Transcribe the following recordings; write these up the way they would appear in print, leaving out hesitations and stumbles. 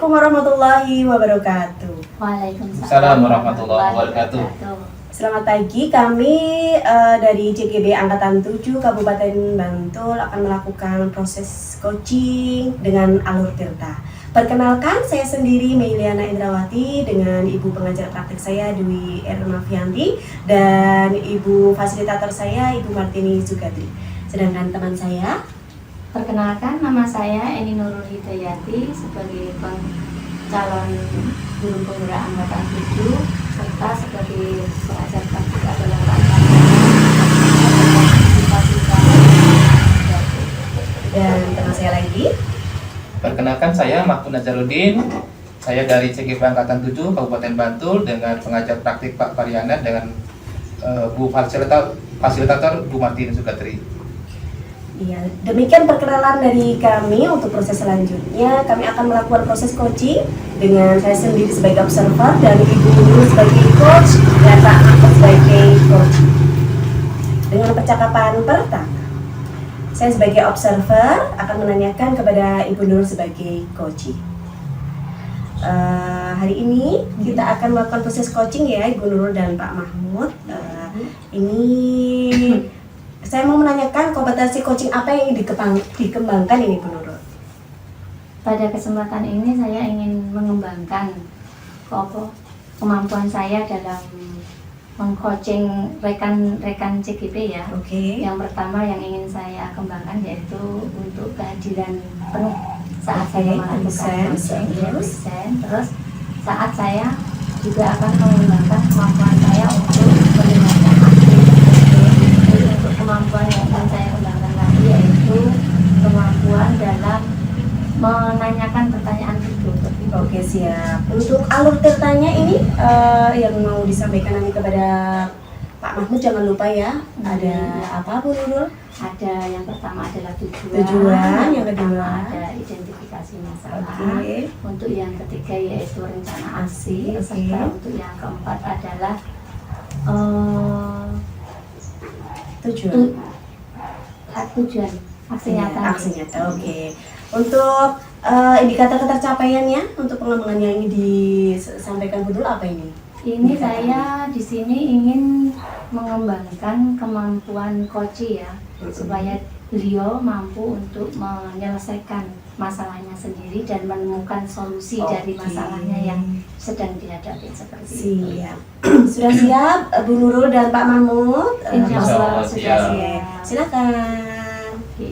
Assalamualaikum warahmatullahi wabarakatuh. Waalaikumsalam warahmatullahi wabarakatuh. Selamat pagi, kami dari CGB Angkatan 7 Kabupaten Bantul akan melakukan proses coaching dengan Alur Tirta. Perkenalkan, saya sendiri Meiliana Indrawati dengan Ibu pengajar praktik saya Dwi Ermafianti dan Ibu fasilitator saya Ibu Martini Zugatri. Sedangkan teman saya, perkenalkan, nama saya Eni Nurul Hidayati sebagai calon guru penggerak angkatan 7 serta sebagai pengajar praktik adalah dan teman saya lagi. Perkenalkan, saya Mahfud Nazarudin. Saya dari CGB Angkatan 7 Kabupaten Bantul dengan pengajar praktik Pak Pariana dengan Bu fasilitator Bu Martini Zugatri. Iya, demikian perkenalan dari kami. Untuk proses selanjutnya, kami akan melakukan proses coaching dengan saya sendiri sebagai observer dan Ibu Nurul sebagai coach dan Pak Mahfud sebagai coach. Dengan percakapan pertama, saya sebagai observer akan menanyakan kepada Ibu Nurul sebagai coach. Hari ini kita akan melakukan proses coaching ya, Ibu Nurul dan Pak Mahmud. Ini saya mau menanyakan kompetensi coaching apa yang ingin dikembangkan ini Bu Nurul? Pada kesempatan ini saya ingin mengembangkan kemampuan saya dalam mengcoaching rekan-rekan CGB ya. Oke. Yang pertama yang ingin saya kembangkan yaitu untuk kehadiran penuh saat saya melakukan coaching, terus saat saya juga akan mengembangkan kemampuan saya untuk mendengarkan kemampuan yang akan saya kembangkan lagi yaitu kemampuan dalam menanyakan pertanyaan tertutup. Oke, siap. Untuk alur tirtanya ini yang mau disampaikan nanti kepada Pak Mahmud, jangan lupa ya. Ada apa Bu Nurul? Ada yang pertama adalah tujuan, yang kedua ada identifikasi masalah. Oke. Untuk yang ketiga yaitu rencana aksi. Oke. Serta untuk yang keempat adalah tujuan aksi nyata. Aksi nyata. Oke. Untuk indikator ketercapaiannya untuk pengembangannya ini disampaikan Bu Nurul apa ini? Ini saya di sini ingin mengembangkan kemampuan coach ya, supaya beliau mampu untuk menyelesaikan masalahnya sendiri dan menemukan solusi dari masalahnya yang sedang dihadapi seperti itu. Siap. Sudah siap Bu Nurul dan Pak Mahmud? Insya Allah sudah siap. siap. Silakan. Oke.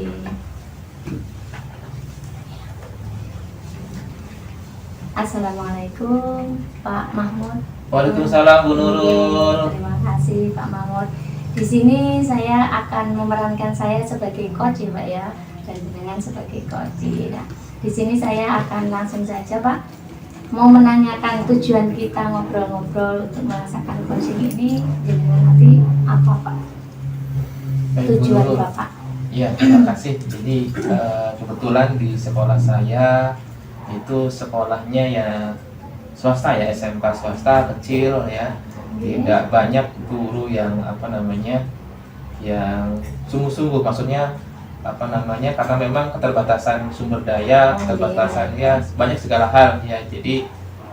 Assalamualaikum Pak Mahmud. Waalaikumsalam Bu Nurul. Terima kasih Pak Mahmud. Di sini saya akan memerankan saya sebagai coach ya Pak ya, dan dengan sebagai coach. Nah, di sini saya akan langsung saja Pak mau menanyakan tujuan kita ngobrol-ngobrol untuk merasakan coaching ini dengan nanti apa Pak? Baik, Bu Tujuan Nurul. Bapak. Iya, terima kasih. Jadi kebetulan di sekolah saya itu sekolahnya ya swasta ya, SMK swasta kecil ya. Tidak banyak guru yang yang sungguh-sungguh, maksudnya karena memang keterbatasan sumber daya, keterbatasan ya banyak segala hal ya. Jadi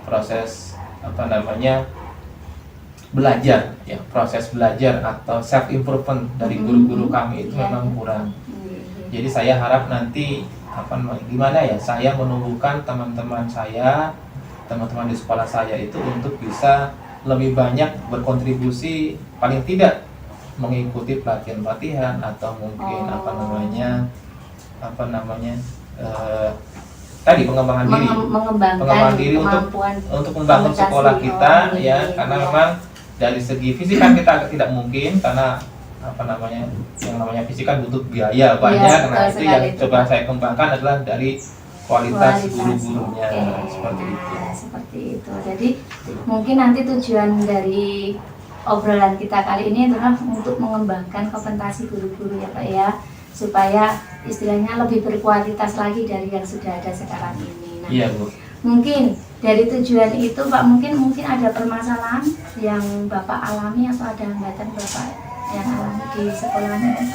proses belajar ya, proses belajar atau self improvement dari guru-guru kami itu memang kurang. Jadi saya harap nanti gimana ya, saya menumbuhkan teman-teman di sekolah saya itu untuk bisa lebih banyak berkontribusi, paling tidak mengikuti pelatihan-pelatihan atau mungkin tadi pengembangan diri, mengembangkan diri kemampuan untuk membangun sekolah kita ya, karena memang dari segi fisik kan kita tidak mungkin, karena yang namanya fisik kan butuh biaya banyak. Nah itu yang coba saya kembangkan adalah dari kualitas guru-gurunya. Seperti itu. Jadi mungkin nanti tujuan dari obrolan kita kali ini adalah untuk mengembangkan kompetensi guru-guru ya Pak ya, supaya istilahnya lebih berkualitas lagi dari yang sudah ada sekarang ini. Nah, iya Bu. Mungkin dari tujuan itu Pak, mungkin ada permasalahan yang Bapak alami atau ada hambatan Bapak yang alami di sekolahnya Pak?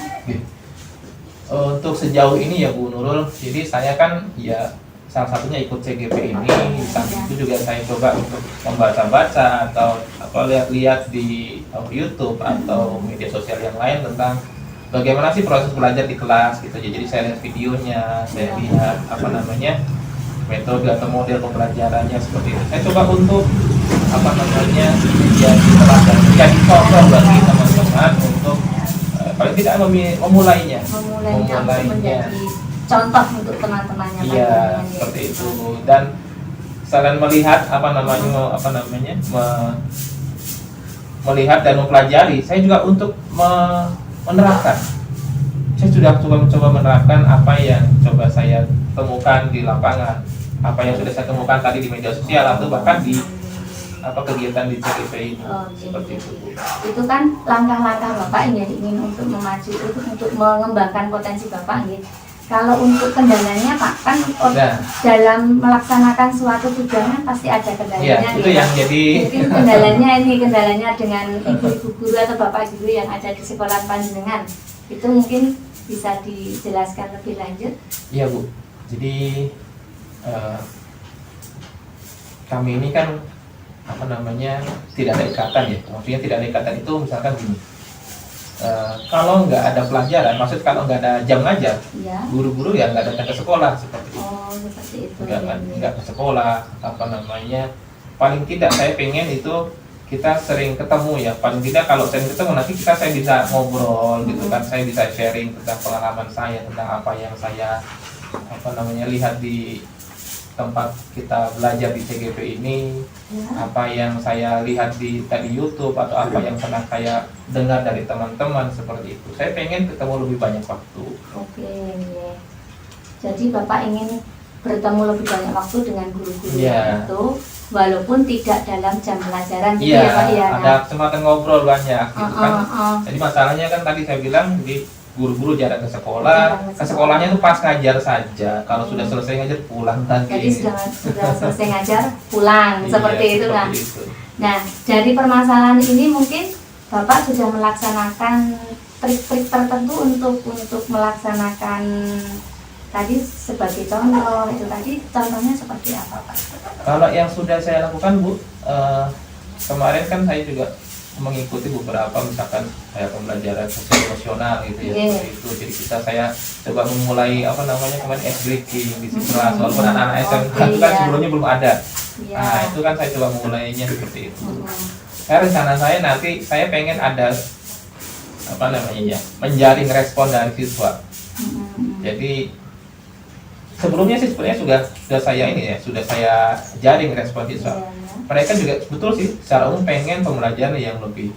Untuk sejauh ini ya Bu Nurul, jadi saya kan ya salah satunya ikut CGP ini. Di samping itu juga saya coba untuk membaca-baca atau lihat-lihat di YouTube atau media sosial yang lain tentang bagaimana sih proses belajar di kelas gitu. Jadi saya lihat videonya, saya lihat metode atau model pembelajarannya seperti itu. Saya coba untuk menjadi teladan, menjadi contoh bagi teman-teman untuk paling tidak memulainya. Untuk menjadi contoh untuk teman-temannya. Iya, seperti itu. Dan selain melihat melihat dan mempelajari, saya juga untuk menerapkan. Saya sudah coba menerapkan apa yang coba saya temukan di lapangan, apa yang sudah saya temukan tadi di media sosial atau bahkan di kegiatan di CGP ini. Seperti itu, Bu. Itu kan langkah-langkah Bapak yang ingin untuk memacu, untuk mengembangkan potensi Bapak gitu. Kalau untuk kendalanya Pak, kan dalam melaksanakan suatu tujuan pasti ada kendalanya. Ya, itu yang jadi mungkin kendalanya dengan ibu-ibu guru atau bapak guru yang ada di sekolah panjenengan. Itu mungkin bisa dijelaskan lebih lanjut. Iya, Bu. Jadi kami ini kan tidak ada ikatan ya. Maksudnya tidak ada ikatan itu misalkan gini. Kalau nggak ada pelajaran, kalau nggak ada jam ngajar, ya, guru-guru ya nggak datang ke sekolah seperti itu. Oh, seperti itu. Nggak ke sekolah, paling tidak saya pengen itu kita sering ketemu ya. Paling tidak kalau sering ketemu nanti saya bisa ngobrol gitu kan, saya bisa sharing tentang pengalaman saya, tentang apa yang saya lihat di tempat kita belajar di CGP ini, apa yang saya lihat di YouTube atau apa yang pernah saya dengar dari teman-teman seperti itu. Saya pengen ketemu lebih banyak waktu. Oke, ya. Jadi Bapak ingin bertemu lebih banyak waktu dengan guru-guru itu, walaupun tidak dalam jam pelajaran gitu ya Pak ya. Ada kesempatan ngobrol banyak gitu kan. Jadi masalahnya kan tadi saya bilang di guru-guru jarang ke sekolah, sekolahnya itu pas ngajar saja. Kalau sudah selesai ngajar pulang lagi. Jadi sudah selesai ngajar pulang, seperti itu kan. Nah, dari permasalahan ini mungkin Bapak sudah melaksanakan trik-trik tertentu untuk melaksanakan tadi sebagai contoh. Itu tadi contohnya seperti apa Pak? Kalau yang sudah saya lakukan, Bu, kemarin kan saya juga mengikuti beberapa misalkan kayak pembelajaran sosial emosional gitu ya, seperti itu. Jadi saya coba memulai kemarin ice breaking di kelas, walaupun anak-anak SMK itu kan sebelumnya belum ada. Nah itu kan saya coba memulainya seperti itu. Rencana saya nanti saya pengen ada menjaring respon dari siswa. Jadi sebelumnya sih sebenarnya sudah saya jaring respon siswa. Mereka juga betul sih secara umum pengen pembelajaran yang lebih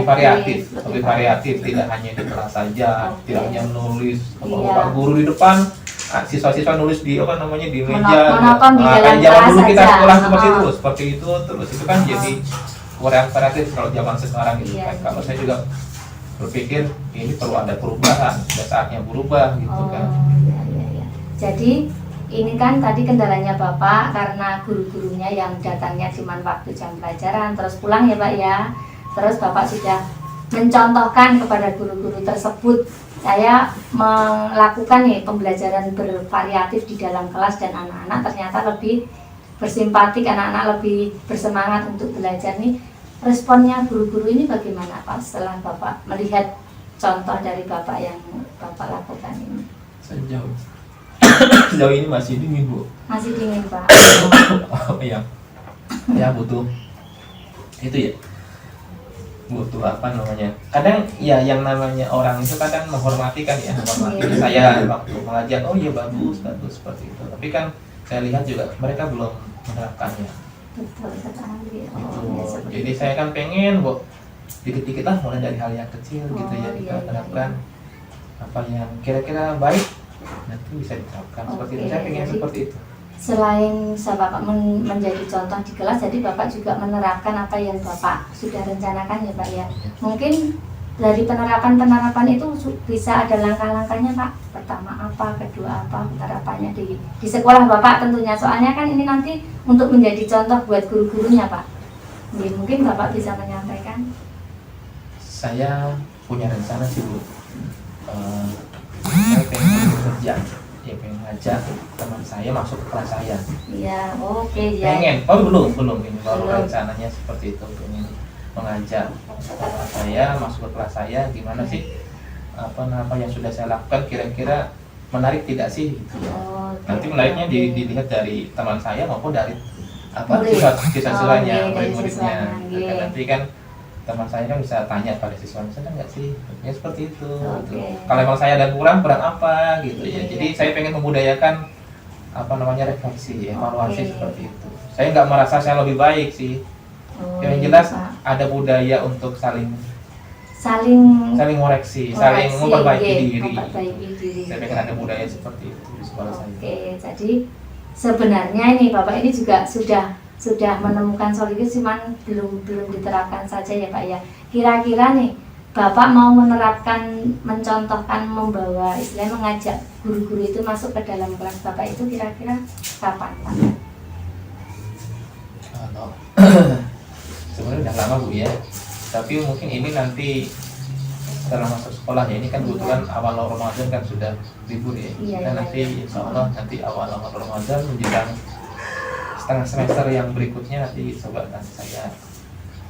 variatif, tidak hanya di kelas saja, tidak hanya menulis guru di depan, siswa-siswa nulis di di meja. Kayak zaman dulu kita sekolah seperti itu terus itu kan jadi kurang variatif kalau zaman sekarang itu kan. Kalau saya juga berpikir ini perlu ada perubahan, sudah saatnya berubah gitu kan. Jadi ini kan tadi kendalanya Bapak karena guru-gurunya yang datangnya cuma waktu jam pelajaran terus pulang ya Pak ya. Terus Bapak sudah mencontohkan kepada guru-guru tersebut, saya melakukan pembelajaran bervariatif di dalam kelas dan anak-anak ternyata lebih bersimpatik, anak-anak lebih bersemangat untuk belajar nih. Responnya guru-guru ini bagaimana Pak setelah Bapak melihat contoh dari Bapak yang Bapak lakukan ini? Sejauh ini masih dingin, Bu. Masih dingin, Pak. Ya butuh itu ya. Butuh kadang ya yang namanya orang itu kadang menghormati kan ya, menghormati saya waktu mengajar, oh iya bagus seperti itu. Tapi kan saya lihat juga mereka belum menerapkannya. Betul sekali. Jadi saya kan pengen, Bu, dikit-dikit lah mulai dari hal yang kecil gitu ya, kita terapkan apa yang kira-kira baik nanti bisa diterapkan seperti itu. Saya pengen seperti itu. Selain Bapak menjadi contoh di kelas, jadi Bapak juga menerapkan apa yang Bapak sudah rencanakan ya Pak ya. Mungkin dari penerapan itu bisa ada langkah-langkahnya Pak. Pertama apa, kedua apa, penerapannya di sekolah Bapak tentunya. Soalnya kan ini nanti untuk menjadi contoh buat guru-gurunya Pak. Jadi mungkin Bapak bisa menyampaikan. Saya punya rencana sih Bu. Saya pengen kerja ya pengen ngajak teman saya masuk ke kelas saya. Iya, oke ya. Pengen, belum ini baru Belum. rencananya seperti itu, pengen mengajak saya masuk ke kelas saya, gimana sih apa yang sudah saya lakukan kira-kira menarik tidak sih gitu. Oh, Nanti oke, menariknya oke. dilihat dari teman saya maupun dari Murid. siswa-siswanya, Oh, oke, dari murid-muridnya. siswanya, Gitu kan. iya. Nanti kan teman saya kan bisa tanya pada siswanya, sedang nggak sih? Ya seperti itu. Gitu. Oke. Kalau emang saya ada kurang apa gitu ya. Iya. Jadi saya pengen membudayakan refleksi, evaluasi Oke. seperti itu. Saya nggak merasa saya lebih baik sih. Oh, Yang iya, jelas Pak. ada budaya untuk saling saling koreksi, saling koreksi, memperbaiki iya, diri. memperbaiki diri. Saya pengen ada budaya seperti itu di sekolah saya. Oke, jadi sebenarnya ini Bapak ini juga sudah menemukan solusi, cuman belum diterapkan saja ya Pak ya. Kira-kira nih Bapak mau menerapkan, mencontohkan, membawa istilahnya mengajak guru-guru itu masuk ke dalam kelas Bapak itu kira-kira kapan Pak? Kalau sebenarnya udah lama Bu ya, tapi mungkin ini nanti setelah masuk sekolah ya, ini kan kebetulan awal Ramadan kan sudah libur ya. Iya, Kita iya, nanti iya. insya Allah nanti awal Ramadan menjelang setengah semester yang berikutnya nanti coba nanti saya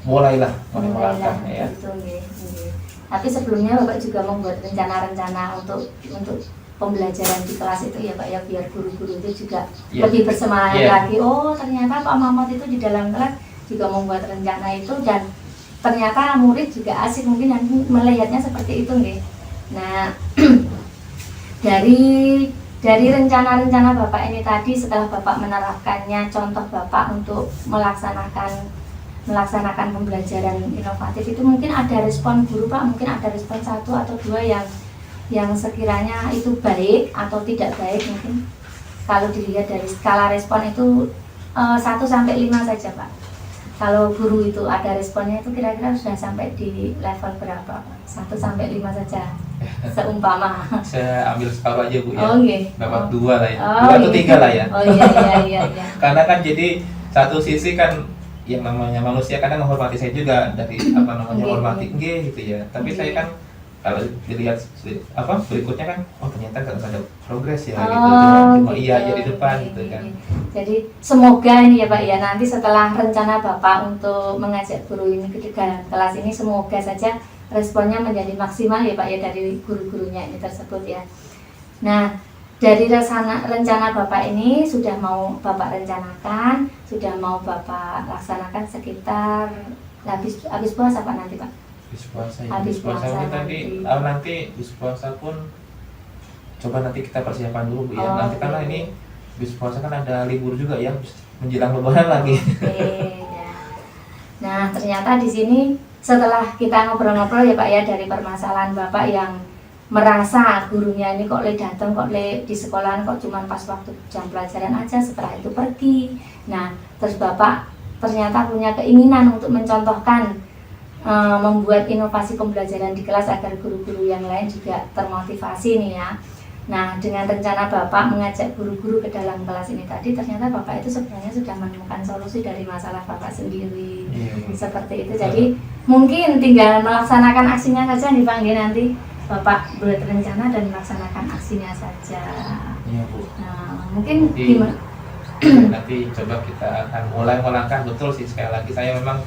mulailah melangkah ya. Itu, nggih. Tapi sebelumnya Bapak juga membuat rencana-rencana untuk pembelajaran di kelas itu ya Pak ya, biar guru-guru itu juga Iya. lebih bersemangat Iya. lagi. Oh ternyata Pak Mahmud itu di dalam kelas juga membuat rencana itu, dan ternyata murid juga asik mungkin yang melihatnya seperti itu nggih. Nah dari rencana-rencana Bapak ini tadi, setelah Bapak menerapkannya, contoh Bapak untuk melaksanakan pembelajaran inovatif itu, mungkin ada respon guru Pak, mungkin ada respon 1 atau 2 yang sekiranya itu baik atau tidak baik. Mungkin kalau dilihat dari skala respon itu 1 sampai 5 saja Pak. Kalau guru itu ada responnya itu kira-kira sudah sampai di level berapa Pak? 1 sampai 5 saja seumpama. Saya ambil separuh aja Bu ya. Oh nggih. Dapat Oh. 2 lah ya. Oh, 2 atau iya. 3 lah ya. Oh iya. Karena kan jadi satu sisi kan yang namanya manusia kadang menghormati saya juga dari Nggih, menghormati nggih. nggih gitu ya. Tapi Nggih. saya kan kalau dilihat berikutnya kan ternyata nggak ada progres ya gitu. Oh, Cuma gitu. iya aja di depan Iya, gitu iya, kan. iya. Jadi semoga ini ya Pak ya, nanti setelah rencana Bapak untuk mengajak guru ini ke dalam kelas ini, semoga saja responnya menjadi maksimal ya Pak ya dari guru-gurunya ini tersebut ya. Nah dari rencana Bapak ini sudah mau Bapak rencanakan, sudah mau Bapak laksanakan sekitar habis puasa Pak nanti Pak. Habis puasa ya. Habis Habis puasa puasa ini nanti nanti. nanti habis puasa pun coba nanti kita persiapan dulu Bu ya. Oh, Nanti karena oke. ini habis puasa kan ada libur juga ya, menjelang lebaran lagi. Oke, ya. Nah, ternyata di sini setelah kita ngobrol-ngobrol ya Pak ya, dari permasalahan Bapak yang merasa gurunya ini kok datang kok di sekolahan kok cuman pas waktu jam pelajaran aja, setelah itu pergi. Nah, terus Bapak ternyata punya keinginan untuk mencontohkan, membuat inovasi pembelajaran di kelas agar guru-guru yang lain juga termotivasi nih ya. Nah, dengan rencana Bapak mengajak guru-guru ke dalam kelas ini tadi, ternyata Bapak itu sebenarnya sudah menemukan solusi dari masalah Bapak sendiri. Iya. Seperti itu. Jadi mungkin tinggal melaksanakan aksinya saja nih Pak, nggih, nanti Bapak buat rencana dan melaksanakan aksinya saja. Iya Bu. Nah, mungkin Jadi, gimana? nanti coba kita akan mulai melangkah. Betul sih, sekali lagi saya memang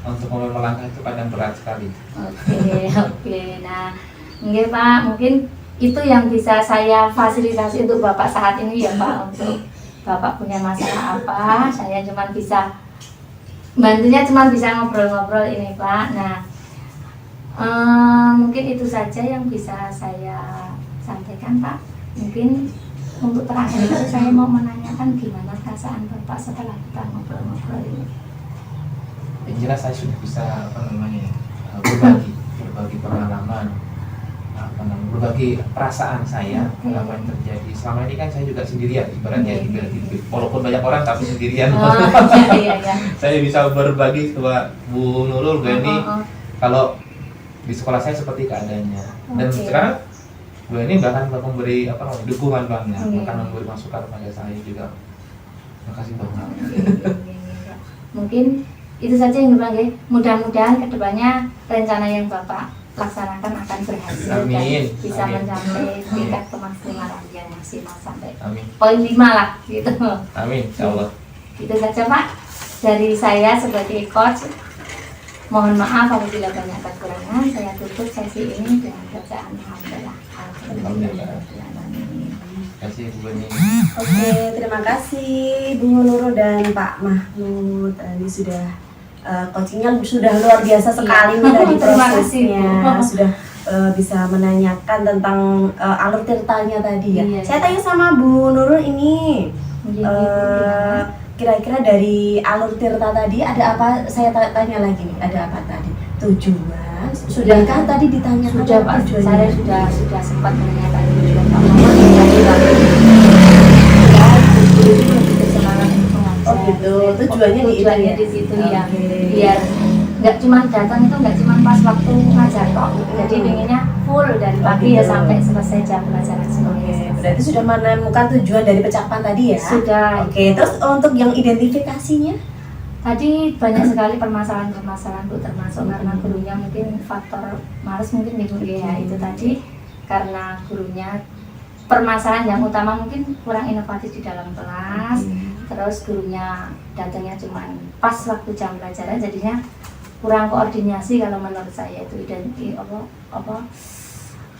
untuk mulai melangkah itu kadang berat sekali. Oke. Nah, nggih Pak, mungkin itu yang bisa saya fasilitasi untuk Bapak saat ini ya Pak. Untuk Bapak punya masalah apa, saya cuma bisa bantunya, cuma bisa ngobrol-ngobrol ini Pak. Nah, mungkin itu saja yang bisa saya sampaikan Pak. Mungkin untuk terakhir itu saya mau menanyakan gimana perasaan Bapak setelah kita ngobrol-ngobrol ini. Yang jelas saya sudah bisa berbagi pengalaman, berbagi perasaan saya, apa yang terjadi selama ini. Kan saya juga sendirian ibaratnya, walaupun banyak orang tapi sendirian. Oh, iya. Saya bisa berbagi ke Bu Nurul, Gani, kalau di sekolah saya seperti keadaannya. Dan Oke. sekarang Bu ini bahkan memberi dukungan banget, Iya. bahkan memberi masukan kepada saya juga. Makasih banget. Mungkin itu saja yang Bapak ya. Mudah-mudahan kedepannya rencana yang Bapak laksanakan akan berhasil Amin. dan bisa Amin. mencapai tingkat kemaksimalannya. maksimal sampai Amin. poin 5 lah gitu. Amin, insyaallah. Itu saja Pak dari saya sebagai coach. Mohon maaf apabila banyak kekurangan. Saya tutup sesi ini dengan bacaan alhamdulillah. Alhamdulillah. Terima kasih Bu Beni. Oke, terima kasih Bu Nurul dan Pak Mahmud. Ini sudah coachingnya sudah luar biasa sekali nih tadi Terima kasih, prosesnya. Bu. Sudah bisa menanyakan tentang alur tirtanya tadi ya. Iya, Saya iya. tanya sama Bu Nurul ini. Gimana? Kira-kira dari alur tirta tadi ada apa? Saya tanya lagi nih, ada apa tadi? Tujuan? Sudahkah tadi ditanyakan Sudah Pak, tujuannya? saya sudah sempat menanyakan tujuan Pak Muhammad tadi semangat untuk mengajar. Oh gitu, tujuannya di itu Tujuannya ya? di situ ya, Oke. biar nggak cuma datang itu nggak cuma pas waktu ngajar kok, jadi pengennya full dari pagi ya gitu. sampai selesai jam pelajaran Oke, semuanya. berarti sudah menemukan tujuan dari percakapan tadi ya? Sudah. Oke, terus untuk yang identifikasinya? Tadi banyak sekali permasalahan-permasalahan Bu, termasuk karena gurunya mungkin faktor males mungkin nih Bu ya, itu tadi karena gurunya permasalahan yang utama mungkin kurang inovatif di dalam kelas, terus gurunya datangnya cuma pas waktu jam pelajaran, jadinya kurang koordinasi kalau menurut saya itu apa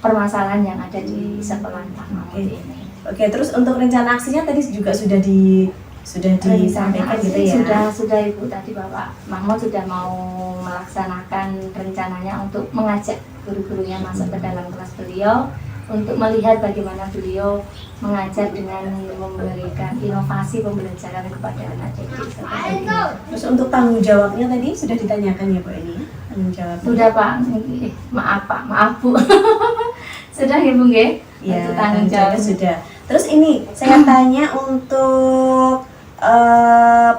permasalahan yang ada di sekolah Pak Mahmud ini. Oke, terus untuk rencana aksinya tadi juga sudah disampaikan gitu ya? Sudah Ibu, tadi Bapak Mahmud sudah mau melaksanakan rencananya untuk mengajak guru-gurunya masuk ke dalam kelas beliau untuk melihat bagaimana beliau mengajar dengan memberikan inovasi pembelajaran kepada anak didik seperti itu. Terus untuk tanggung jawabnya tadi sudah ditanyakan ya Bu ini ya? Tanggung jawabnya? Sudah Pak, maaf Pak, maaf Bu. Sudah ya Bu ya? Ya, Untuk tanggung jawab sudah. Terus ini saya tanya untuk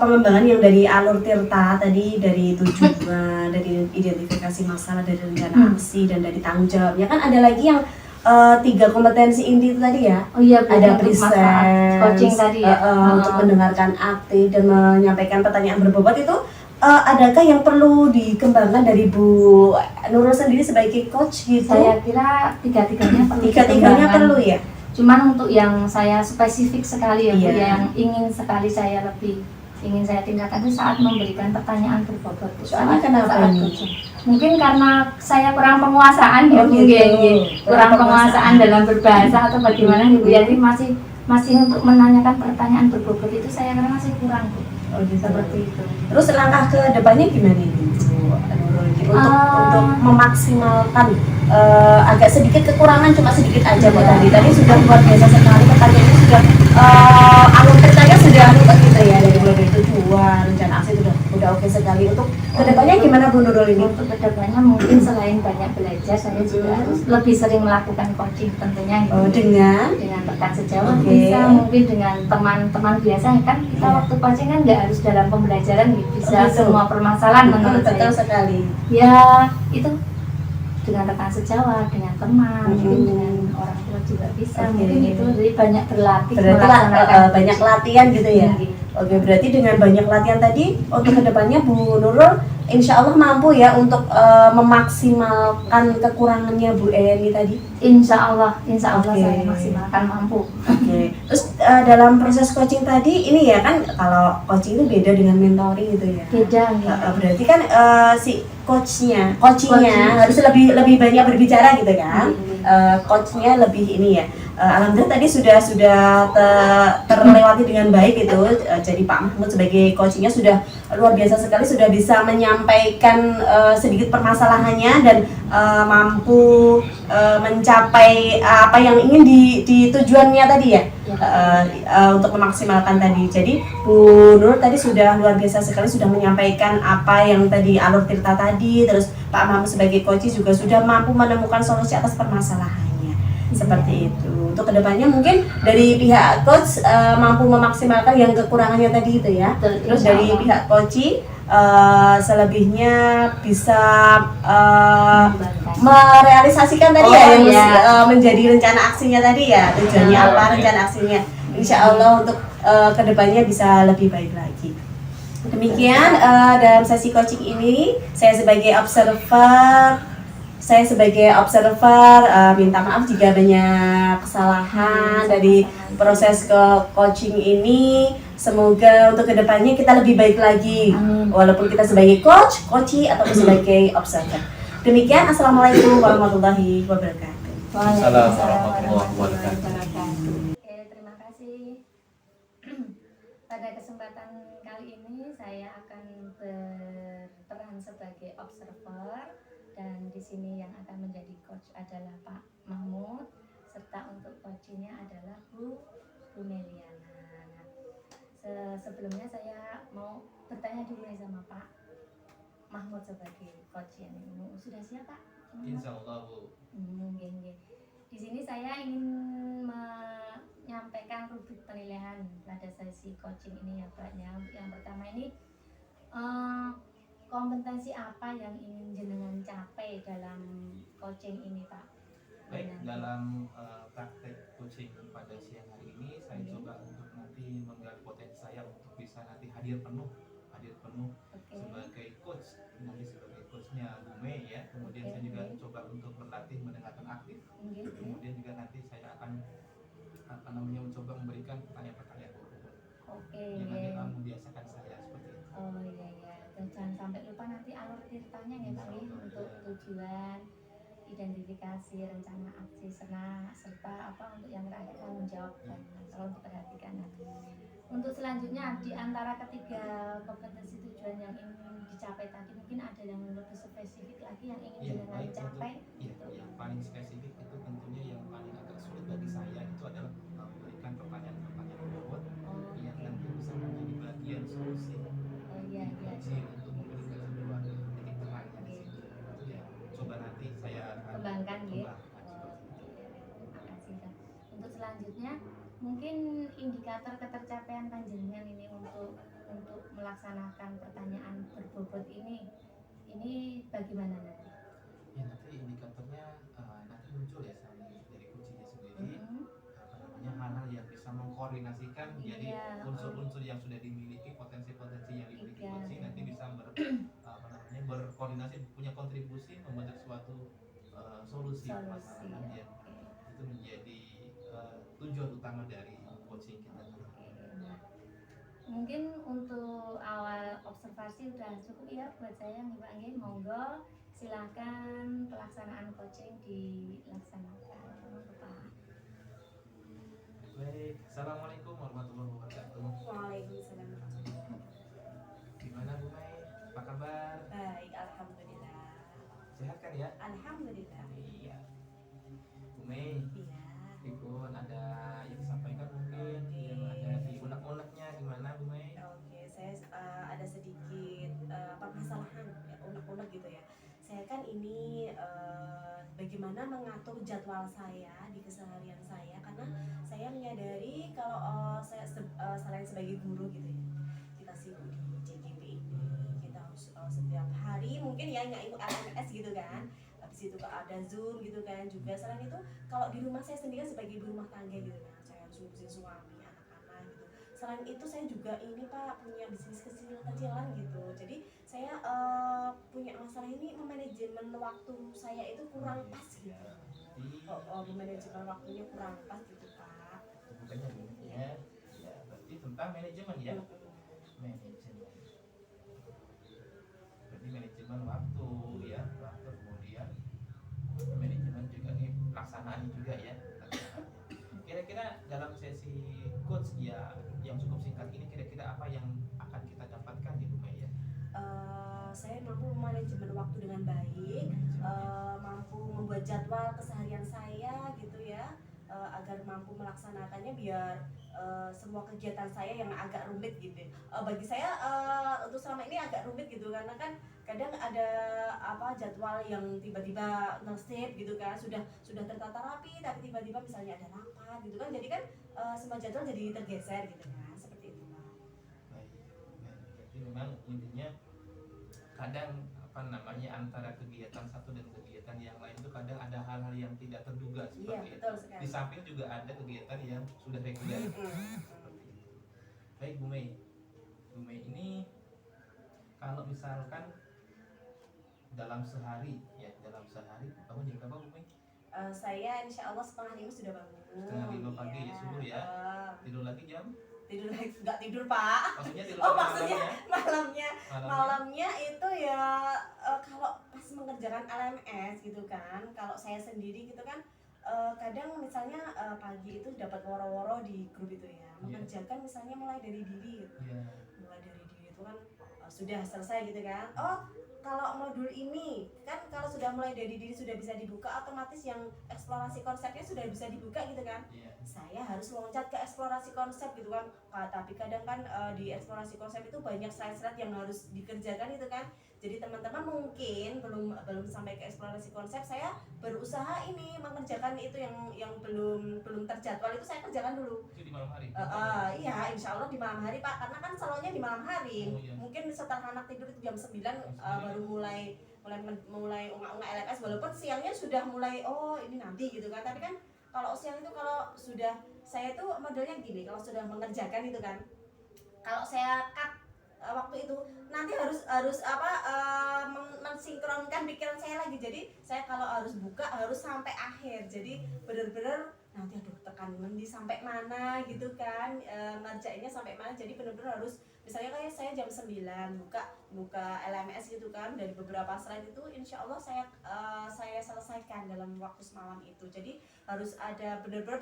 pengembangan yang dari alur tirta tadi, dari tujuan, dari identifikasi masalah, dari rencana aksi, dan dari tanggung jawabnya. Kan ada lagi yang 3 kompetensi inti itu tadi ya? Oh iya Bu, Ada untuk presence, masalah coaching tadi ya. untuk mendengarkan aktif dan menyampaikan pertanyaan berbobot itu. Adakah yang perlu dikembangkan dari Bu Nurul sendiri sebagai coach gitu? Saya kira tiga-tiganya perlu Tiga-tiganya dikembangkan. perlu ya? Cuman untuk yang saya spesifik sekali ya Bu, Iya. yang ingin sekali saya tinggalkan itu saat memberikan pertanyaan berbobot. Soalnya kenapa saat ini? coaching. Mungkin karena saya kurang penguasaan ya Oh, Bu, gitu. kurang penguasaan dalam berbahasa atau bagaimana Bu. Jadi masih untuk menanyakan pertanyaan berbobot itu saya kira masih kurang Bu. Oh, gitu. Seperti itu. Terus langkah ke depannya gimana nih Bu Nurul? Untuk memaksimalkan agak sedikit kekurangan, cuma sedikit aja Bu tadi. Tadi sudah luar biasa sekali, pertanyaannya sudah alur ceritanya sudah gitu ya, dari mulai dari tujuan, rencana aksi udah oke sekali. Untuk kedepannya gimana Bu Nurul ini? Untuk kedepannya mungkin selain banyak belajar, saya juga harus lebih sering melakukan coaching tentunya gitu. Dengan rekan sejawat Oke. bisa, mungkin dengan teman-teman biasa kan kita waktu coaching kan nggak harus dalam pembelajaran gitu, bisa Betul. semua permasalahan menurut Betul saya. sekali. Ya itu dengan rekan sejawat, dengan teman, mungkin dengan orang tua juga bisa. Oke. Mungkin itu jadi banyak berlatih Berarti banyak latihan gitu ya? Iya. Oke, berarti dengan banyak latihan tadi, untuk kedepannya Bu Nurul insya Allah mampu ya untuk memaksimalkan kekurangannya Bu Eni tadi. Insya Allah Oke. saya maksimalkan mampu. Oke. Terus dalam proses coaching tadi ini ya kan, kalau coaching itu beda dengan mentoring gitu ya. Beda gitu. Berarti kan si coachingnya Coaching. harus lebih banyak berbicara gitu kan. Iya. Coachnya lebih ini ya. Alhamdulillah tadi sudah terlewati dengan baik gitu. Jadi Pak Mahmud sebagai coachingnya sudah luar biasa sekali, sudah bisa menyampaikan sedikit permasalahannya dan mampu mencapai apa yang ingin di tujuannya tadi ya. Untuk memaksimalkan tadi. Jadi Bu Nur tadi sudah luar biasa sekali, sudah menyampaikan apa yang tadi alur tirta tadi. Terus Pak Mahmud sebagai coach juga sudah mampu menemukan solusi atas permasalahannya. Seperti itu. Untuk kedepannya mungkin dari pihak coach mampu memaksimalkan yang kekurangannya tadi itu ya. Terus dari pihak coach selebihnya bisa merealisasikan tadi yang menjadi rencana aksinya tadi ya, tujuannya apa, rencana aksinya. Insya Allah untuk kedepannya bisa lebih baik lagi. Demikian dalam sesi coaching ini saya sebagai observer saya sebagai observer minta maaf jika banyak kesalahan dari proses ke coaching ini. Semoga untuk kedepannya kita lebih baik lagi, walaupun kita sebagai coach, coachee ataupun sebagai observer. Demikian, assalamualaikum warahmatullahi wabarakatuh. Waalaikumsalam warahmatullahi wabarakatuh. Oke, terima kasih. Pada kesempatan kali ini saya akan berperan sebagai observer, dan di sini yang akan menjadi coach adalah Pak Mahmud, serta untuk coachnya adalah Bu Meliana. Sebelumnya saya mau bertanya dulu nih sama Pak Mahmud sebagai coach ini. Sudah siap Pak? Insya Allah Bu. Mungkin. Di sini saya ingin menyampaikan rubrik penilaian pada sesi coaching ini ya Pak. Yang pertama ini kompetensi apa yang ingin jenengan capai dalam coaching ini Pak? Baik, dalam praktek coaching pada siang hari ini saya coba untuk nanti menggali potensi saya untuk bisa nanti hadir penuh sebagai coach, nanti sebagai coachnya Bu Mei ya. Kemudian saya juga coba untuk berlatih mendengarkan aktif. Kemudian juga nanti saya akan mencoba memberikan pertanyaan-pertanyaan yang nanti akan membiasakan saya seperti itu. Oh iya. Dan jangan sampai lupa nanti alur ceritanya ya Pak untuk tujuan, identifikasi, rencana aksi, serta untuk yang terakhir tanggung jawab, dan tolong diperhatikan. Untuk selanjutnya di antara ketiga kompetensi tujuan yang ingin dicapai tadi, mungkin ada yang lebih spesifik lagi yang ingin jenengan capai? Yang paling spesifik itu tentunya yang paling agak sulit bagi saya itu adalah memberikan pertanyaan-pertanyaan robot yang nanti bisa menjadi bagian solusi untuk memberikan sebuah titik terang di situ. Itu ya coba nanti saya kembangkan ya. Terima kasih. Untuk selanjutnya mungkin indikator ketercapaian panjenengan ini untuk melaksanakan pertanyaan berbobot ini bagaimana nanti? Ya nanti indikatornya nanti muncul ya dari kuncinya sendiri. Hal-hal yang bisa mengkoordinasikan, jadi unsur-unsur yang sudah dimiliki, potensi-potensi yang dimiliki coaching nanti bisa berkoordinasi, punya kontribusi membentuk suatu solusi permasalahan yang itu menjadi tujuan utama dari coaching kita. Mungkin untuk awal observasi sudah cukup ya buat saya nih Pak Nggih. Monggo silakan pelaksanaan coaching dilaksanakan Pak. Baik, assalamualaikum warahmatullahi wabarakatuh. Waalaikumsalam. Gimana Bu Mei? Apa kabar? Baik, alhamdulillah. Sehat kan ya? Alhamdulillah. Iya. Bu Mei, Rikun ada yang disampaikan mungkin yang ada di unek-uneknya gimana Bu Mei? Oke, saya ada sedikit permasalahan ya, unek-unek gitu ya. Saya kan ini bagaimana mengatur jadwal saya di keseharian saya, karena saya menyadari kalau saya selain sebagai guru gitu ya, kita sibuk di JGB ini, kita harus setiap hari mungkin ya ikut LMS gitu kan. Habis itu ada Zoom gitu kan juga. Selain itu kalau di rumah saya sendiri kan sebagai ibu rumah tangga gitu kan, saya harus ngurusin suami, anak-anak gitu. Selain itu saya juga ini Pak punya bisnis kecil-kecilan gitu. Jadi saya punya masalah ini, memanajemen waktu saya itu kurang pas gitu. Memanajemen waktunya kurang pas gitu Pak. Bukannya ya, berarti tentang manajemen ya. Berarti manajemen waktu ya, kemudian manajemen juga nih pelaksanaan juga ya. Kira-kira dalam sesi coach ya yang cukup singkat ini kira-kira apa yang akan kita dapatkan di Bu Mei ya? Saya mampu manajemen waktu dengan baik, mampu membuat jadwal keseharian saya gitu ya, agar mampu melaksanakannya biar semua kegiatan saya yang agak rumit gitu. Bagi saya untuk selama ini agak rumit gitu, karena kan kadang ada jadwal yang tiba-tiba nge-save gitu kan, sudah tertata rapi tapi tiba-tiba misalnya ada rapat gitu kan, jadi kan semua jadwal jadi tergeser gitu kan, seperti itu Pak. Baik. Jadi memang intinya kadang antara kegiatan satu dan kegiatan yang lain itu kadang ada hal-hal yang tidak terduga seperti itu. Di samping juga ada kegiatan yang sudah reguler. Baik Bu Mei ini kalau misalkan dalam sehari kamu jam berapa Bu Mei? Saya insya Allah setengah 5 sudah bangun. Setengah 5 pagi ya, subuh ya. Tidur lagi jam? Tidur lagi nggak tidur Pak. Maksudnya tidur Oh lagi maksudnya malamnya? malamnya itu ya kalau pas mengerjakan LMS gitu kan, kalau saya sendiri gitu kan kadang misalnya pagi itu dapat woro-woro di grup itu ya, mengerjakan misalnya mulai dari diri gitu. Mulai dari diri itu kan sudah selesai gitu kan. Oh kalau modul ini kan kalau sudah mulai dari diri sudah bisa dibuka, otomatis yang eksplorasi konsepnya sudah bisa dibuka gitu kan. Saya harus loncat ke eksplorasi konsep gitu kan. Tapi kadang kan di eksplorasi konsep itu banyak slide-slide yang harus dikerjakan gitu kan. Jadi teman-teman mungkin belum sampai ke eksplorasi konsep, saya berusaha ini mengerjakan itu yang belum terjadwal itu saya kerjakan dulu. Itu di malam hari? Iya, insya Allah di malam hari Pak, karena kan selalunya di malam hari. Mungkin setelah anak tidur itu jam 9 baru mulai unga-unga LMS, walaupun siangnya sudah mulai ini nanti gitu kan. Tapi kan kalau siang itu kalau sudah saya tuh modelnya gini, kalau sudah mengerjakan itu kan, kalau saya cut waktu itu nanti harus mensinkronkan pikiran saya lagi. Jadi saya kalau harus buka harus sampai akhir. Jadi benar-benar nanti aduh tekan nanti sampai mana gitu kan, ngerjainnya sampai mana. Jadi benar-benar harus, misalnya kayak saya jam 9 buka LMS gitu kan, dari beberapa slide itu insya Allah saya selesaikan dalam waktu semalam itu. Jadi harus ada benar-benar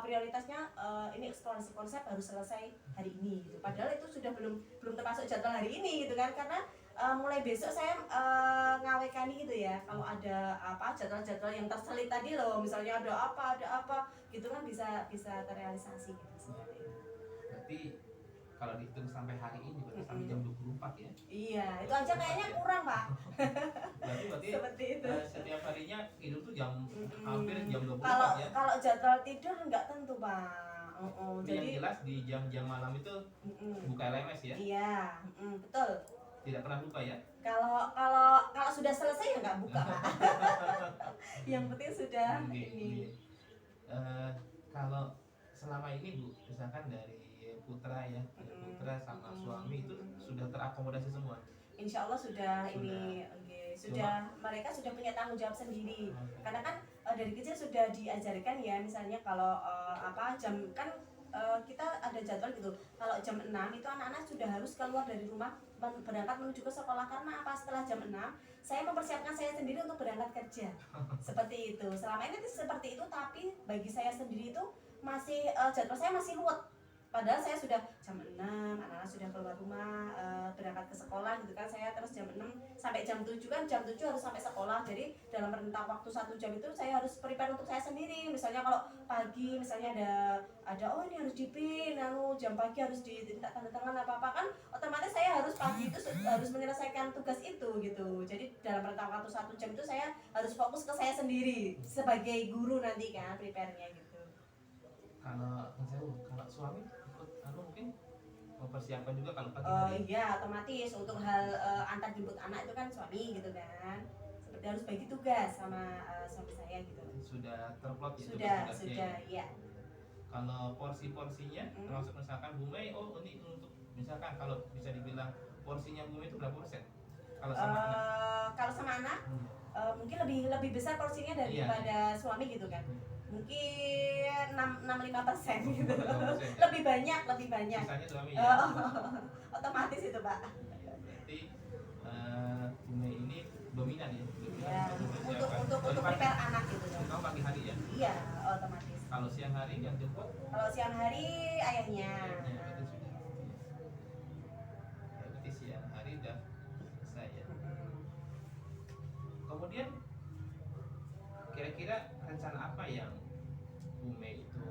prioritasnya ini eksplorasi konsep harus selesai hari ini gitu. Padahal itu sudah belum termasuk jadwal hari ini gitu kan, karena mulai besok saya ngawekani gitu ya, kalau ada jadwal-jadwal yang terselit tadi loh, misalnya ada apa gitu kan bisa terrealisasi gitu seperti itu. Berarti kalau dihitung sampai hari ini berarti sampai jam 24 ya? Iya, itu aja kayaknya kurang Pak. Berarti Seperti itu. Setiap harinya tidur tuh hampir jam 24 ya? Kalau jadwal tidur nggak tentu Pak. Jadi yang jelas di jam-jam malam itu buka LMS ya? Iya, betul. Tidak pernah lupa ya? Kalau sudah selesai ya nggak buka Pak. Yang penting sudah ini. Kalau selama ini Bu, misalkan dari putra ya, putra sama suami itu sudah terakomodasi semua? Insya Allah sudah. Mereka sudah punya tanggung jawab sendiri. Karena kan dari kecil sudah diajarkan ya, misalnya kalau jam kan kita ada jadwal gitu. Kalau jam 6 itu anak-anak sudah harus keluar dari rumah berangkat menuju ke sekolah. Karena apa? Setelah jam 6 saya mempersiapkan saya sendiri untuk berangkat kerja. Seperti itu. Selama ini seperti itu, tapi bagi saya sendiri itu masih jadwal saya masih ruwet. Padahal saya sudah jam 6, anak-anak sudah keluar rumah, berangkat ke sekolah gitu kan. Saya terus jam 6 sampai jam 7 kan, jam 7 harus sampai sekolah. Jadi dalam rentang waktu 1 jam itu saya harus prepare untuk saya sendiri. Misalnya kalau pagi misalnya ada ini harus dipin, jam pagi harus diminta tanda tangan apa-apa kan, otomatis saya harus pagi itu harus menyelesaikan tugas itu gitu. Jadi dalam rentang waktu 1 jam itu saya harus fokus ke saya sendiri sebagai guru nanti kan, prepare-nya gitu. Kalau suami ikut mungkin mempersiapkan juga kalau pagi hari? Iya, otomatis untuk hal antar jemput anak itu kan suami gitu kan. Seperti harus bagi tugas sama suami saya gitu. Sudah terplot ya? Sudah, iya. Kalau porsi-porsinya, termasuk misalkan Bu Mei, ini untuk misalkan kalau bisa dibilang porsinya Bu Mei itu berapa persen? Kalau sama anak? Kalau sama anak, mungkin lebih besar porsinya daripada suami gitu kan. Mungkin 65% gitu. Lebih banyak. Misalnya suami ya? Otomatis itu Pak. Berarti Bu Mei ini dominan ya? Untuk prepare anak gitu. Kamu pagi hari ya? Iya, otomatis. Kalau siang hari yang jemput? Kalau siang hari ayahnya. Berarti sudah. Berarti siang hari udah selesai ya. Kemudian kira-kira rencana apa yang Bu Mei itu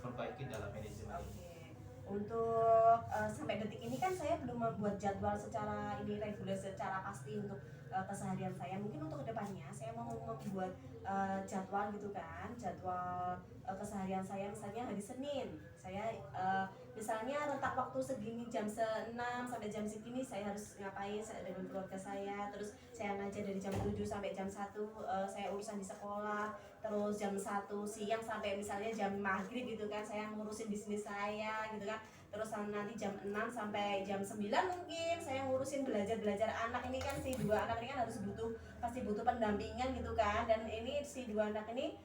perbaiki dalam manajemen ini? Untuk sampai detik ini kan saya belum membuat jadwal secara reguler secara pasti untuk keseharian saya. Mungkin untuk kedepannya saya mau membuat jadwal gitu kan, jadwal keseharian saya. Misalnya hari Senin saya misalnya rentak waktu segini jam 6 sampai jam segini saya harus ngapain dengan keluarga saya. Terus saya ngajar dari jam 7 sampai jam 1 saya urusan di sekolah. Terus jam 1 siang sampai misalnya jam maghrib gitu kan saya ngurusin bisnis saya gitu kan. terus nanti jam 6 sampai jam 9 mungkin saya ngurusin belajar anak ini kan, si dua anak ini kan harus pasti butuh pendampingan gitu kan, dan ini si dua anak ini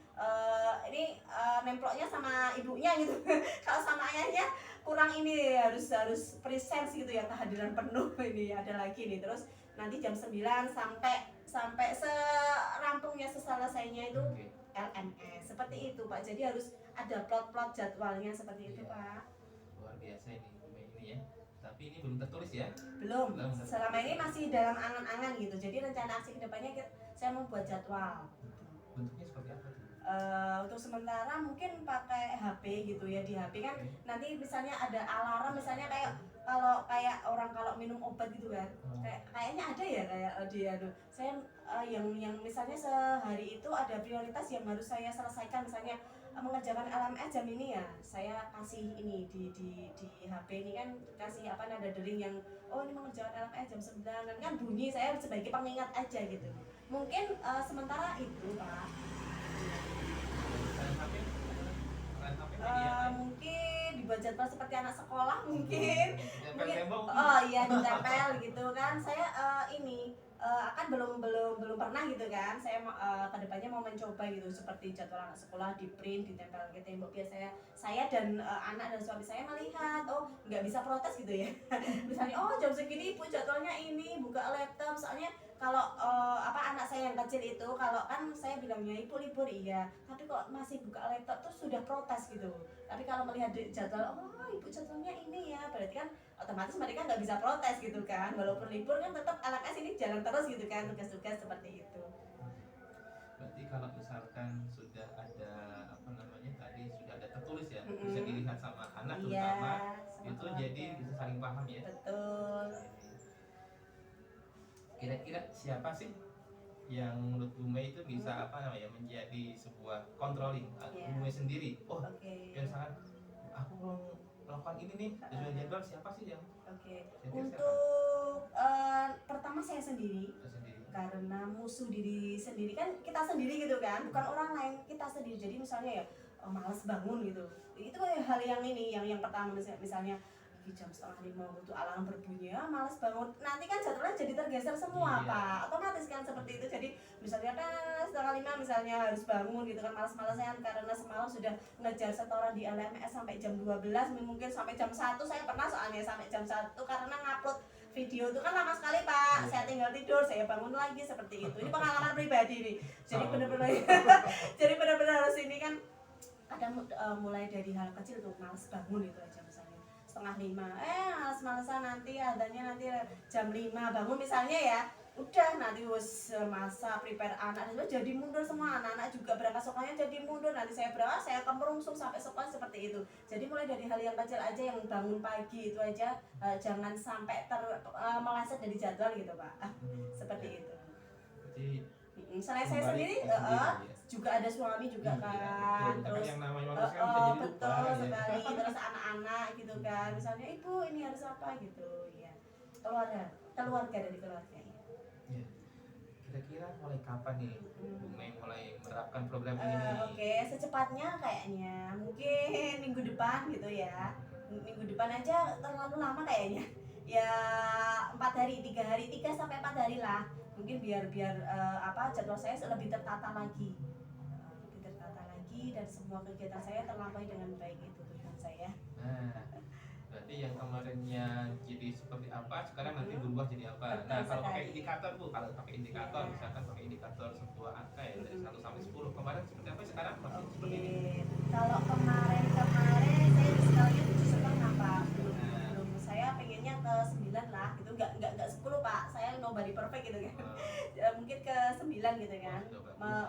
nemploknya sama ibunya gitu. Kalau sama ayahnya kurang, ini harus presence gitu ya, kehadiran penuh. Ini ada lagi nih, terus nanti jam 9 sampai serampungnya, selesainya itu Oke. LMS seperti itu Pak. Jadi harus ada plot jadwalnya seperti itu Iya. Pak. Luar biasa ini ya. Tapi ini belum tertulis ya. Belum, Belum. selama ini masih dalam angan-angan gitu. Jadi rencana aksi kedepannya saya mau buat jadwal. Bentuknya seperti apa tuh? Untuk sementara mungkin pakai HP gitu ya. Di HP kan nanti misalnya ada alarm, misalnya kayak orang kalau minum obat gitu kan, kayaknya ada ya, kayak dia tuh saya yang misalnya sehari itu ada prioritas yang harus saya selesaikan, misalnya mengerjakan LMS jam ini ya, saya kasih ini di HP ini kan, kasih apa, nada dering yang oh ini mengerjakan LMS jam 9 kan bunyi, saya sebagai pengingat aja gitu. Mungkin sementara itu Pak. Lain HP? Lain HP media. Mungkin dibuat jadwal seperti anak sekolah mungkin. Tempel tembok. Oh iya, ditempel gitu kan. Saya akan belum pernah gitu kan. Saya kedepannya mau mencoba gitu, seperti jadwal anak sekolah di print, ditempel ke tembok, biar saya dan anak dan suami saya melihat, oh nggak bisa protes gitu ya. Misalnya oh jam segini ibu jadwalnya ini, buka laptop, soalnya kalau anak saya yang kecil itu, kalau kan saya bilangnya ibu libur iya, tapi kok masih buka laptop tuh sudah protes gitu. Tapi kalau melihat jadwal, oh ibu jadwalnya ini ya, berarti kan otomatis mereka nggak bisa protes gitu kan, walaupun libur kan tetap LMS ini jalan terus gitu kan, tugas-tugas seperti itu. Berarti kalau misalkan sudah ada tadi sudah ada tertulis ya, bisa dilihat sama anak terutama, itu keluarga. Jadi bisa saling paham ya. Betul. Kira-kira siapa sih yang menurut Bu Mei itu bisa menjadi sebuah controlling Bu Mei sendiri? Oh, misalkan aku mau melakukan ini nih sesuai jadwal, siapa sih yang? Untuk pertama saya sendiri. Karena musuh diri sendiri kan kita sendiri gitu kan, bukan orang lain, kita sendiri. Jadi misalnya ya malas bangun gitu, itu hal yang yang pertama. Misalnya jam 4:30 butuh alarm berbunyi, malas bangun, nanti kan jadwalnya jadi tergeser semua Pak, otomatis kan seperti itu. Jadi misalnya 4:30 misalnya harus bangun gitu kan, malas-malasan karena semalam sudah ngejar setoran di LMS sampai jam 12, mungkin sampai jam 1, saya pernah soalnya sampai jam 1 karena ngupload video itu kan lama sekali Pak. Saya tinggal tidur, saya bangun lagi, seperti itu. Ini pengalaman pribadi nih. Jadi benar-benar harus ini kan, ada mulai dari hal kecil tuh, malas bangun itu aja misalnya 4:30, males-malesan nanti adanya nanti jam 5 bangun misalnya ya, udah nanti masa prepare anak jadi mundur semua, anak-anak juga berangkat sekolahnya jadi mundur, nanti saya berangkat saya kemerungsung sampai sekolah, seperti itu. Jadi mulai dari hal yang kecil aja, yang bangun pagi itu aja jangan sampai meleset dari jadwal gitu Pak. Seperti itu. Jadi selain saya sendiri juga ada suami juga kan, terus yang namanya manusia bisa jadi betul lupa, sekali, terus anak-anak gitu kan, misalnya ibu ini harus apa gitu ya, keluarga dari keluarga ya. Kira-kira mulai kapan nih Bu Mei mulai menerapkan program ini? Secepatnya kayaknya, mungkin minggu depan gitu ya. Minggu depan aja terlalu lama kayaknya. Ya 4 hari, 3 sampai 4 hari lah. Mungkin biar jadwal saya lebih tertata lagi. Dan semua kegiatan saya terlampaui dengan baik, itu tujuan saya. Berarti yang kemarinnya jadi seperti apa, sekarang nanti berubah jadi apa? Betul, kalau pakai indikator Bu, misalkan pakai indikator sebuah angka ya, dari 1 sampai 10, kemarin seperti apa, sekarang masih seperti ini? Kalau kemarin saya skalanya 7,5 Pak. Belum, saya pengennya ke 9 lah gitu, nggak 10 Pak, saya nobody perfect gitu kan. Mungkin ke 9 gitu kan.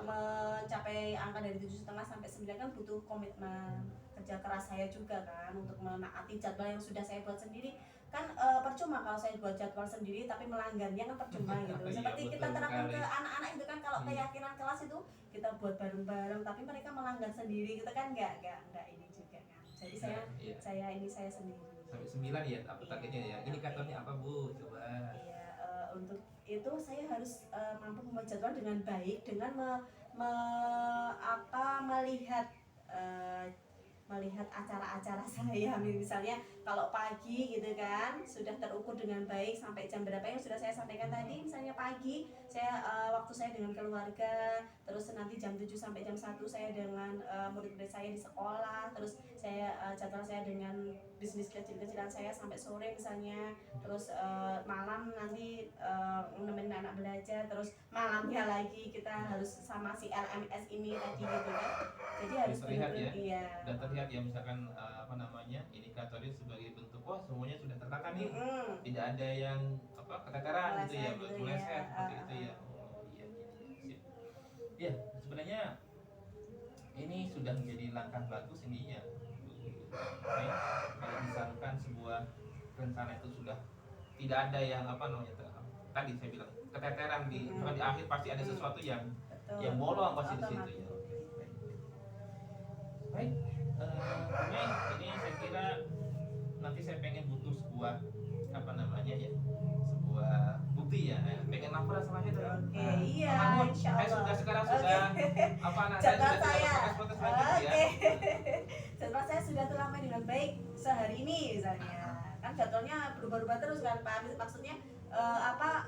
Mencapai angka dari 7,5 sampai 9 kan butuh komitmen kerja keras saya juga kan, untuk menaati jadwal yang sudah saya buat sendiri kan. Percuma kalau saya buat jadwal sendiri tapi melanggarnya kan percuma gitu. Seperti kita terapkan ke anak-anak itu kan, kalau keyakinan kelas itu kita buat bareng-bareng tapi mereka melanggar sendiri, kita kan nggak ini juga kan. Jadi saya sendiri sampai 9 ya, apa targetnya ya, indikatornya apa Bu, coba. Untuk itu saya harus mampu membuat jadwal dengan baik, dengan melihat melihat acara-acara saya. Misalnya kalau pagi gitu kan sudah terukur dengan baik sampai jam berapa yang sudah saya sampaikan tadi. Misalnya pagi saya waktu saya dengan keluarga, terus nanti jam 7 sampai jam 1 saya dengan murid-murid saya di sekolah, terus saya jadwal saya dengan bisnis kecil-kecilan saya sampai sore misalnya, terus malam nanti nemenin anak belajar, terus malamnya lagi kita harus sama si LMS ini tadi gitu kan. Jadi harus terlihat ya, iya. dan terlihat ya misalkan apa namanya indikatornya sebagai bentuk wah semuanya sudah tertata nih, tidak ada yang apa keteteran gitu ya, Meleset gitu meleset ya. seperti itu ya. Oh iya gitu ya, sip. Ya sebenarnya ini sudah menjadi langkah bagus ini ya. Baik, kalau misalkan sebuah rencana itu sudah tidak ada yang apa namanya tadi saya bilang keteteran di akhir pasti ada sesuatu yang Betul. bolong pasti di situ Otomatis. ya. Oke, baik. Baik, ini saya kira nanti saya pengen butuh sebuah apa namanya ya, sebuah bukti ya, pengen lapor salahnya dalam. Oke, iya, Pak Mahmud, insya saya Allah. sudah sekarang Oke. sudah apa anak saya Jadwal sudah tidak saya. protes-protes lagi ya. Oke. Jadwal saya sudah terlambat dengan baik sehari ini misalnya. Kan jadwalnya berubah-ubah terus kan Pak. Maksudnya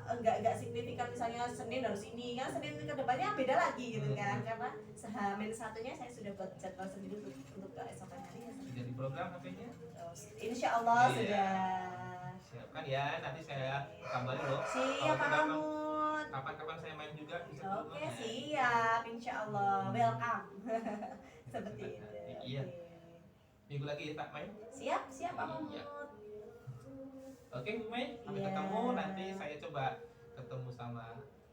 enggak signifikan misalnya Senin harus ini kan, Senin ke depannya beda lagi gitu kan, karena sehamin satunya saya sudah buat jadwal sendiri untuk keesokan hari ya. Sudah di program HP-nya? Insya Allah Iya. sudah. Siapkan ya, nanti saya kabarin loh. Siap Pak Kalau Mahmud. kapan-kapan saya main juga bisa ke Oke, rumah, ya. siap, insya Allah, welcome. Seperti itu. Iya. Oke. Minggu lagi ya tak main? Siap, siap Pak Mahmud. Iya. Oke Bu Mei, sampai Iya. ketemu. Nanti saya coba ketemu sama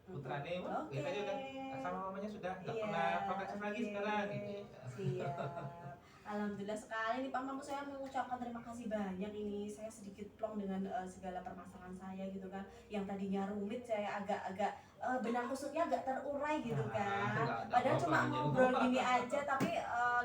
Putrane. Wah, Oke. kita aja udah sama mamanya sudah nggak Iya. pernah kontak lagi sekarang gitu. Siap. Alhamdulillah sekali nih Pak Mahmud, saya mengucapkan terima kasih banyak ini. Saya sedikit plong dengan segala permasalahan saya gitu kan. Yang tadinya rumit saya agak-agak benang kusutnya agak terurai gitu kan. enggak ada Padahal cuma apa-apa, ngobrol gini aja tapi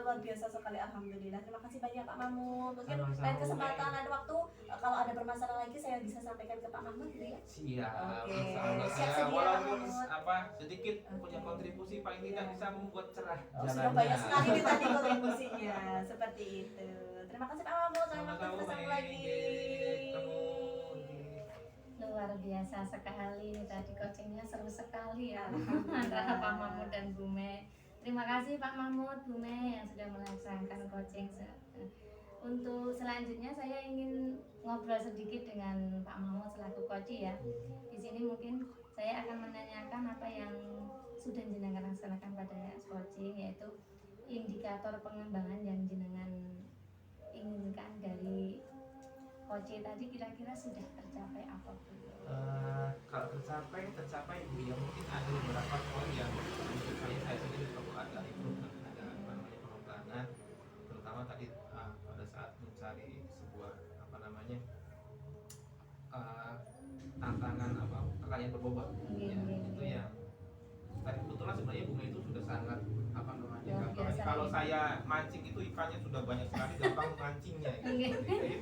luar biasa sekali, alhamdulillah. Terima kasih banyak Pak Mahmud. Mungkin Sama-sama, lain Bu kesempatan Mei. ada waktu kalau ada permasalahan lagi saya bisa sampaikan ke Pak Mahmud gitu ya. Siap, Oke. insya Allah. Siap Saya sedia, walaupun Pak Mahmud. apa sedikit punya Oke. kontribusi paling tidak Iya. bisa membuat cerah Oh, sudah jalannya. banyak sekali nih tadi kontribusinya. Seperti itu. Terima kasih Pak Mahmud. Sampai Sama-sama, Bu ketemu Mei. lagi. Ketemu di Luar biasa sekali ini tadi coachingnya seru sekali ya Alhamdulillah. antara Pak Mahmud dan Bu Mei. Terima kasih Pak Mahmud, Bu Mei yang sudah melaksanakan coaching. Untuk selanjutnya saya ingin ngobrol sedikit dengan Pak Mahmud selaku coach ya. Di sini mungkin saya akan menanyakan apa yang sudah jenengan laksanakan pada coaching, yaitu indikator pengembangan yang jenengan inginkan dari coach tadi kira-kira sudah tercapai apa Bu? kalau tercapai ya mungkin ada beberapa poin yang menurut saya sendiri perlu ada improvement, ada apa namanya pengembangan, terutama tadi pada saat mencari sebuah apa namanya tantangan apa pertanyaan berbobot ya, itu yang tadi kebetulan sebenarnya bunga itu sudah sangat apa namanya Luar gampang. biasa, Kalau ya. saya mancing itu ikannya sudah banyak sekali, gampang mancingnya gitu. Jadi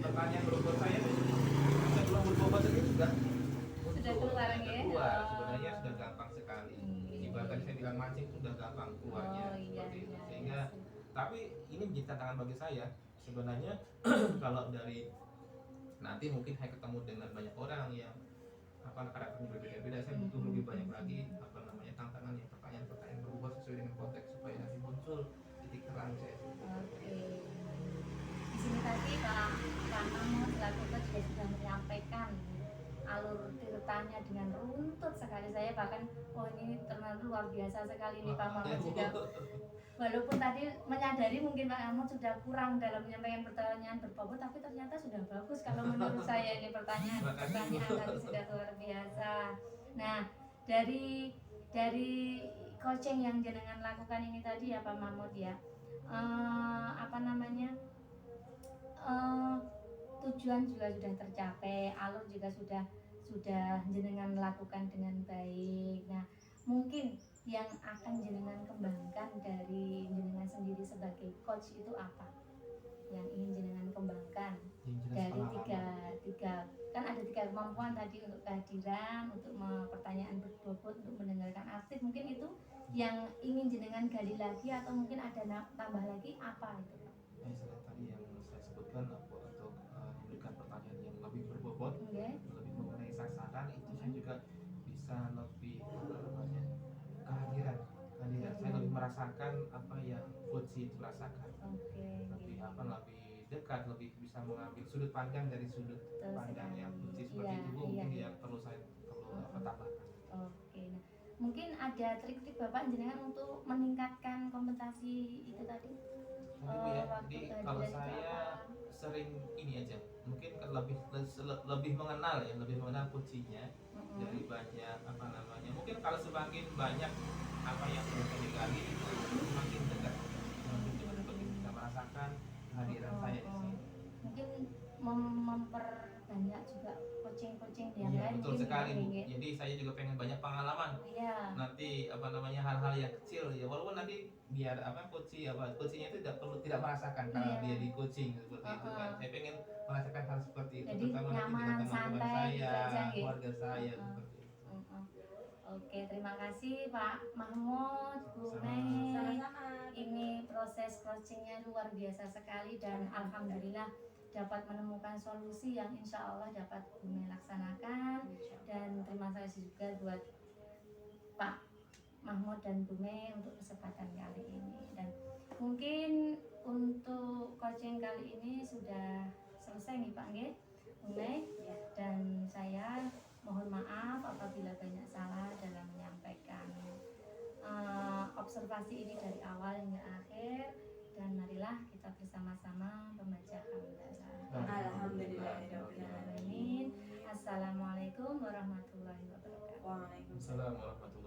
pertanyaan berbobot saya sebelum berbobot itu sudah keluar, ya? keluar. Oh. Sebenarnya sudah gampang sekali. Ibarat tadi saya bilang mancing itu sudah gampang keluarnya Oh, iya, seperti itu. iya, Sehingga iya. tapi ini menjadi tantangan bagi saya sebenarnya. Kalau dari nanti mungkin saya ketemu dengan banyak orang yang apa karakternya berbeda-beda, saya butuh lebih banyak lagi apa namanya tantangan yang pertanyaan-pertanyaan berubah sesuai dengan konteks supaya nanti muncul titik terang saya. Oke. Di sini tadi Pak Mahmud selaku coach juga sudah menyampaikan alur ceritanya dengan runtut sekali. Saya bahkan ini ternyata luar biasa sekali nih Pak Mahmud juga. Walaupun tadi menyadari mungkin Pak Mahmud sudah kurang dalam menyampaikan pertanyaan berbobot, tapi ternyata sudah bagus kalau menurut saya ini pertanyaan tadi sudah luar biasa. Nah, dari coaching yang jenengan lakukan ini tadi ya Pak Mahmud ya, apa namanya, tujuan juga sudah tercapai, alur juga sudah jenengan lakukan dengan baik. Nah, mungkin yang akan jenengan kembangkan dari jenengan sendiri sebagai coach itu apa? Yang ingin jenengan kembangkan dari tiga kan ada 3 kemampuan tadi, untuk kehadiran, untuk pertanyaan berbobot, untuk mendengarkan aktif. Mungkin itu yang ingin jenengan gali lagi atau mungkin ada tambah lagi apa itu Pak? Istilah tadi yang saya sebutkan untuk memberikan pertanyaan yang lebih berbobot, Nggih. lebih mengenai sasaran, itu saya juga bisa lebih apa namanya kehadiran. Saya lebih merasakan apa yang Futsi itu rasakan, Oke. lebih lebih dekat, lebih bisa mengambil sudut pandang dari sudut Betul pandang sekali. yang Futsi seperti Iya, itu Bu, iya. mungkin yang perlu tambahkan. Oke. Nah, mungkin ada trik-trik Bapak jenengan untuk meningkatkan kompetisi itu tadi. Jadi Bu ya, Waktu jadi kehadiran kalau itu saya apa? sering ini aja, mungkin kan lebih mengenal ya, lebih mengenal kuncinya dari banyak apa namanya. Mungkin kalau semakin banyak apa yang sudah saya gali itu semakin dekat, semakin bisa merasakan kehadiran saya di sini. Mungkin memperbanyak juga coaching-coaching yang Iya lain. betul mungkin sekali Bu. ya, Jadi saya juga pengen banyak pengalaman. Iya. Nanti apa namanya hal-hal yang kecil ya, walaupun nanti biar apa coachingnya itu tidak merasakan kalau Iya. dia di coaching seperti itu kan. Saya pengen merasakan hal seperti itu, Jadi terutama nanti dengan nyaman, teman-teman santai saya, gitu aja, nggih. keluarga saya seperti itu. Oke, terima kasih Pak Mahmud, Bu Sama. Mei. Sama-sama. Ini proses coachingnya luar biasa sekali dan alhamdulillah dapat menemukan solusi yang insya Allah dapat Bu Mei laksanakan. Dan terima kasih juga buat Pak Mahmud dan Bu Mei untuk kesempatan kali ini. Dan mungkin untuk coaching kali ini sudah selesai nih Pak nggih, Bu Mei. Dan saya mohon maaf apabila banyak salah dalam menyampaikan observasi ini dari awal hingga akhir. Dan marilah kita bersama-sama membaca hamdalah. Alhamdulillahirobbilalamin. Assalamualaikum warahmatullahi wabarakatuh. Waalaikumsalam. Assalamualaikum warahmatullahi wabarakatuh.